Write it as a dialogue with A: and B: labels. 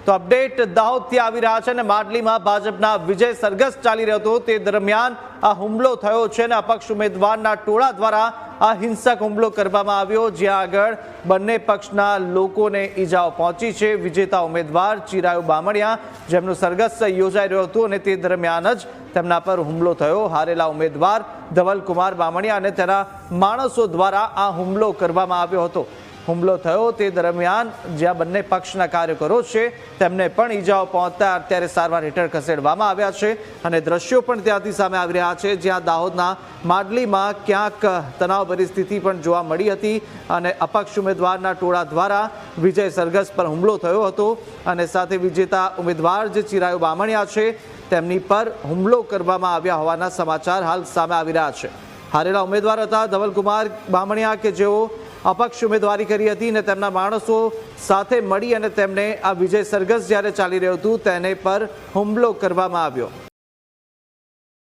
A: તો અપડેટ દાહોદથી આવી રહ્યા છે અને માડલીમાં ભાજપના વિજય સરઘસ ચાલી રહ્યો હતો તે દરમિયાન આ હુમલો થયો છે અને અપક્ષ ઉમેદવારના ટોળા દ્વારા આ હિંસક હુમલો કરવામાં આવ્યો, જ્યાં આગળ બંને પક્ષના લોકોને ઈજાઓ પહોંચી છે। વિજેતા ઉમેદવાર ચિરાયુ બામણિયા જેમનું સરઘસ યોજાઈ રહ્યું હતું અને તે દરમિયાન જ તેમના પર હુમલો થયો। હારેલા ઉમેદવાર ધવલકુમાર બામણિયા અને તેના માણસો દ્વારા આ હુમલો કરવામાં આવ્યો હતો। હુમલો થયો તે દરમિયાન જ્યાં બંને પક્ષના કાર્યકરો છે તેમને પણ ઈજાઓ પહોંચતા અત્યારે સારવાર હેઠળ ખસેડવામાં આવ્યા છે અને દ્રશ્યો પણ ત્યાંથી સામે આવી રહ્યા છે, જ્યાં દાહોદના માડલીમાં ક્યાંક તણાવભરી સ્થિતિ પણ જોવા મળી હતી અને અપક્ષ ઉમેદવારના ટોળા દ્વારા વિજય સરઘસ પર હુમલો થયો હતો અને સાથે વિજેતા ઉમેદવાર જે ચિરાયુ બામણિયા છે તેમની પર હુમલો કરવામાં આવ્યા હોવાના સમાચાર હાલ સામે આવી રહ્યા છે। હારેલા ઉમેદવાર હતા ધવલકુમાર બામણિયા કે જેઓ અપક્ષ ઉમેદવારી કરી હતી અને તેમના માણસો સાથે મળી અને તેમને આ વિજય સરઘસ જ્યારે ચાલી રહ્યું હતું તેને પર હુમલો કરવામાં આવ્યો।